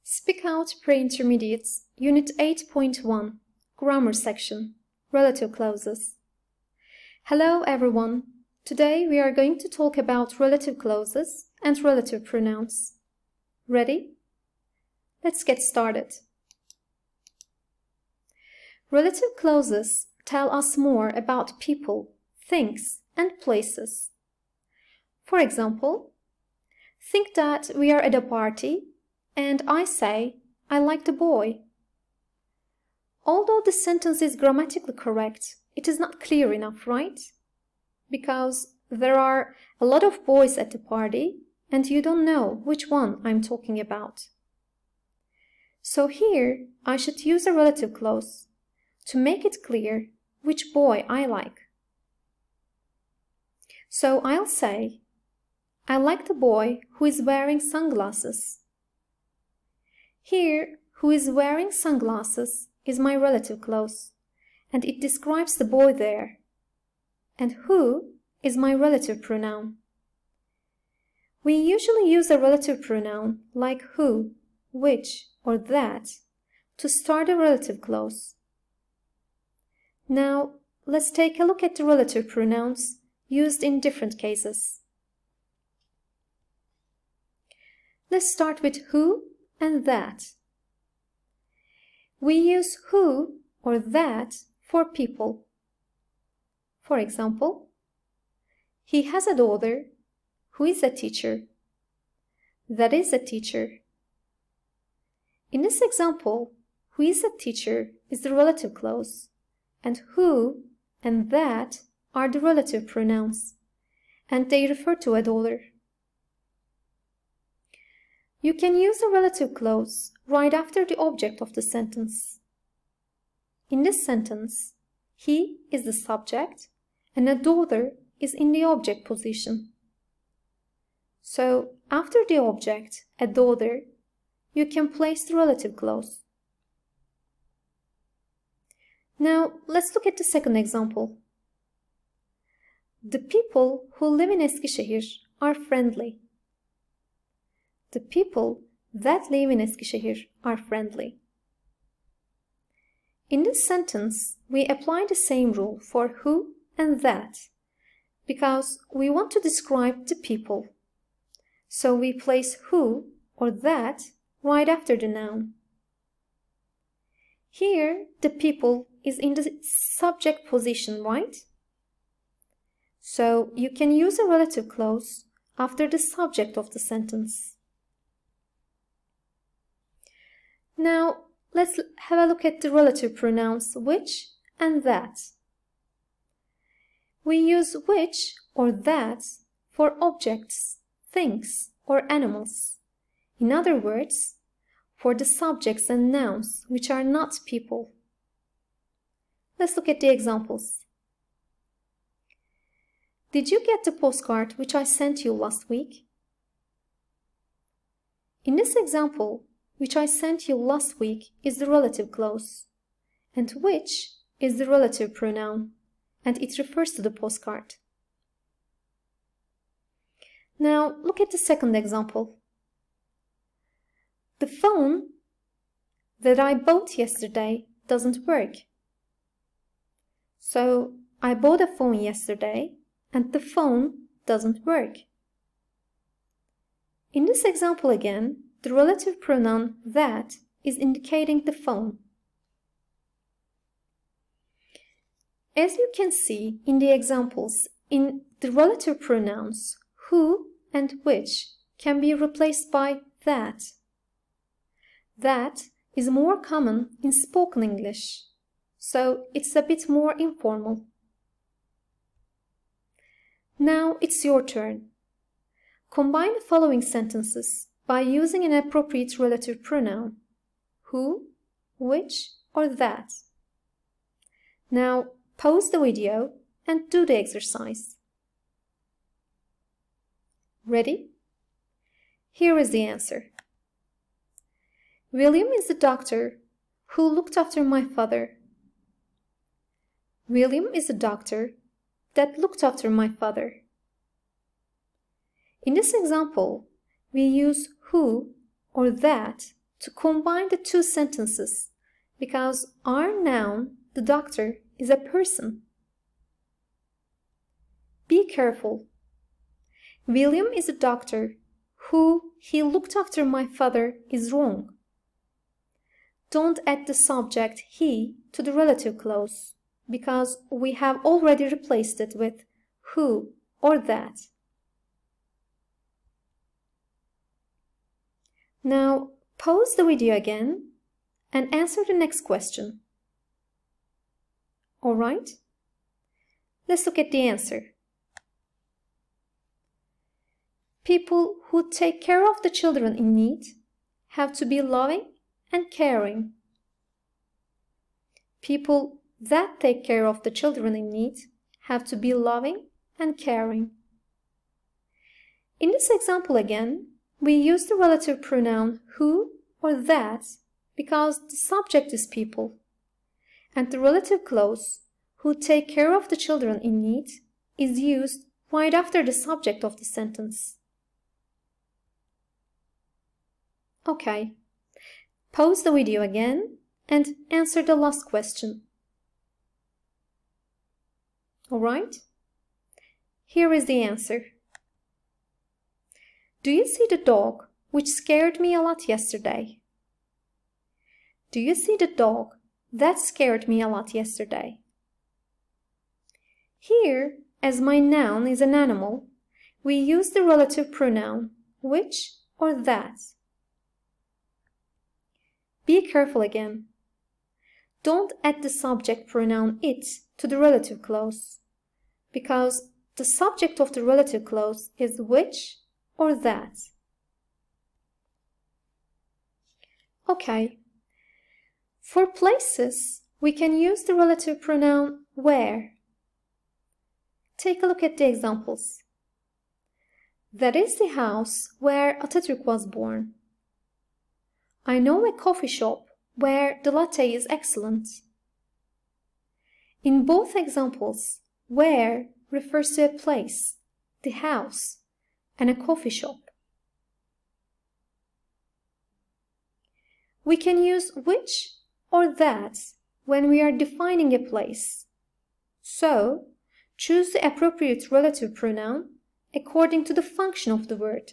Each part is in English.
Speak Out Pre-Intermediates, Unit 8.1, Grammar Section, Relative Clauses. Hello everyone! Today we are going to talk about relative clauses and relative pronouns. Ready? Let's get started. Relative clauses tell us more about people, things, and places. For example, think that we are at a party and I say, I like the boy. Although the sentence is grammatically correct, it is not clear enough, right? Because there are a lot of boys at the party and you don't know which one I'm talking about. So here I should use a relative clause to make it clear which boy I like. So I'll say, I like the boy who is wearing sunglasses. Here, who is wearing sunglasses is my relative clause, and it describes the boy there. And who is my relative pronoun. We usually use a relative pronoun like who, which, or that to start a relative clause. Now, let's take a look at the relative pronouns used in different cases. Let's start with who and that. We use who or that for people. For example, he has a daughter who is a teacher. That is a teacher. In this example, who is a teacher is the relative clause, and who and that are the relative pronouns, and they refer to a daughter. You can use a relative clause right after the object of the sentence. In this sentence, he is the subject and a daughter is in the object position. So, after the object, a daughter, you can place the relative clause. Now, let's look at the second example. The people who live in Eskişehir are friendly. The people that live in Eskişehir are friendly. In this sentence, we apply the same rule for who and that, because we want to describe the people. So we place who or that right after the noun. Here, the people is in the subject position, right? So you can use a relative clause after the subject of the sentence. Now, let's have a look at the relative pronouns which and that. We use which or that for objects, things, or animals. In other words, for the subjects and nouns which are not people. Let's look at the examples. Did you get the postcard which I sent you last week? In this example, which I sent you last week is the relative clause, and which is the relative pronoun, and it refers to the postcard. Now, look at the second example. The phone that I bought yesterday doesn't work. So, I bought a phone yesterday, and the phone doesn't work. In this example again, the relative pronoun that is indicating the phone. As you can see in the examples, in the relative pronouns, who and which can be replaced by that. That is more common in spoken English, so it's a bit more informal. Now it's your turn. Combine the following sentences by using an appropriate relative pronoun, who, which, or that. Now, pause the video and do the exercise. Ready? Here is the answer. William is the doctor who looked after my father. William is the doctor that looked after my father. In this example, we use who or that to combine the two sentences because our noun, the doctor, is a person. Be careful. William is a doctor. Who he looked after my father is wrong. Don't add the subject he to the relative clause because we have already replaced it with who or that. Now pause the video again and answer the next question. Alright? Let's look at the answer. People who take care of the children in need have to be loving and caring. People that take care of the children in need have to be loving and caring. In this example again, we use the relative pronoun who or that because the subject is people, and the relative clause who take care of the children in need is used right after the subject of the sentence. Okay, pause the video again and answer the last question. Alright? Here is the answer. Do you see the dog which scared me a lot yesterday? Do you see the dog that scared me a lot yesterday? Here, as my noun is an animal, we use the relative pronoun which or that. Be careful again. Don't add the subject pronoun it to the relative clause, because the subject of the relative clause is which or that. Okay. For places, we can use the relative pronoun where. Take a look at the examples. That is the house where Atatürk was born. I know a coffee shop where the latte is excellent. In both examples, where refers to a place, the house, and a coffee shop. We can use which or that when we are defining a place. So, choose the appropriate relative pronoun according to the function of the word: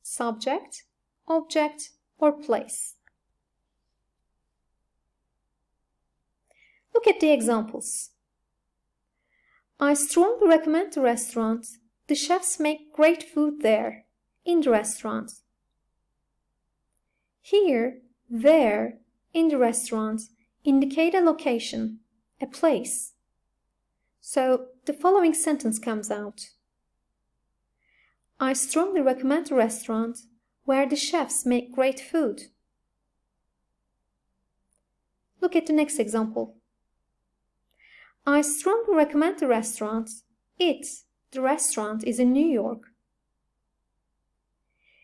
subject, object, or place. Look at the examples. I strongly recommend the restaurant. The chefs make great food there, in the restaurant. Here, there, in the restaurant indicate a location, a place. So the following sentence comes out. I strongly recommend the restaurant where the chefs make great food. Look at the next example. I strongly recommend the restaurant. The restaurant is in New York.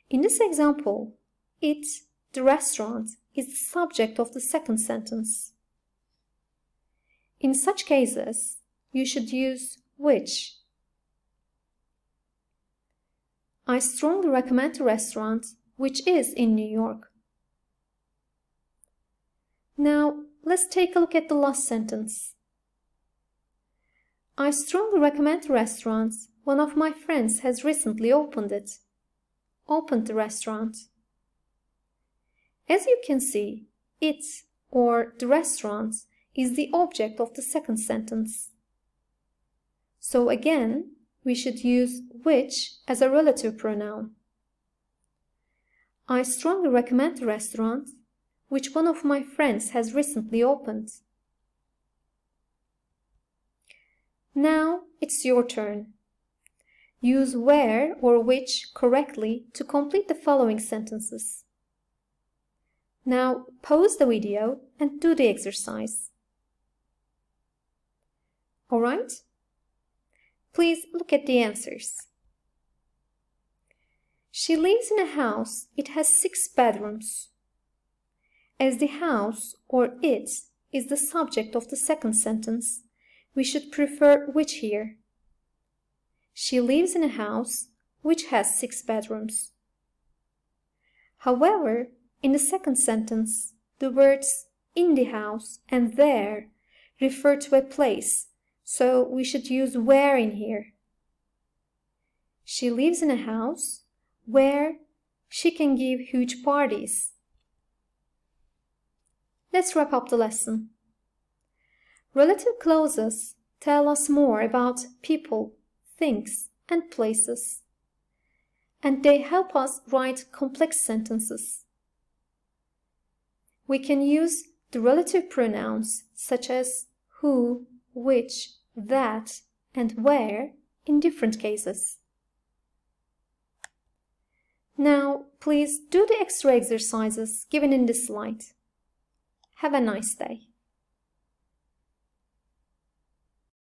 In this example, the restaurant, is the subject of the second sentence. In such cases, you should use which. I strongly recommend the restaurant which is in New York. Now, let's take a look at the last sentence. I strongly recommend the restaurant. One of my friends has recently opened it. Opened the restaurant. As you can see, it or the restaurant is the object of the second sentence. So again, we should use which as a relative pronoun. I strongly recommend the restaurant which one of my friends has recently opened. Now it's your turn. Use where or which correctly to complete the following sentences. Now pause the video and do the exercise. Alright? Please look at the answers. She lives in a house. It has 6 bedrooms. As the house or it is the subject of the second sentence, we should prefer which here. She lives in a house which has 6 bedrooms. However, In the second sentence, the words in the house and there refer to a place, so we should use where in here. She lives in a house where she can give huge parties. Let's wrap up the lesson. Relative clauses tell us more about people, things, and places, and they help us write complex sentences. We can use the relative pronouns such as who, which, that, and where in different cases. Now, please do the extra exercises given in this slide. Have a nice day.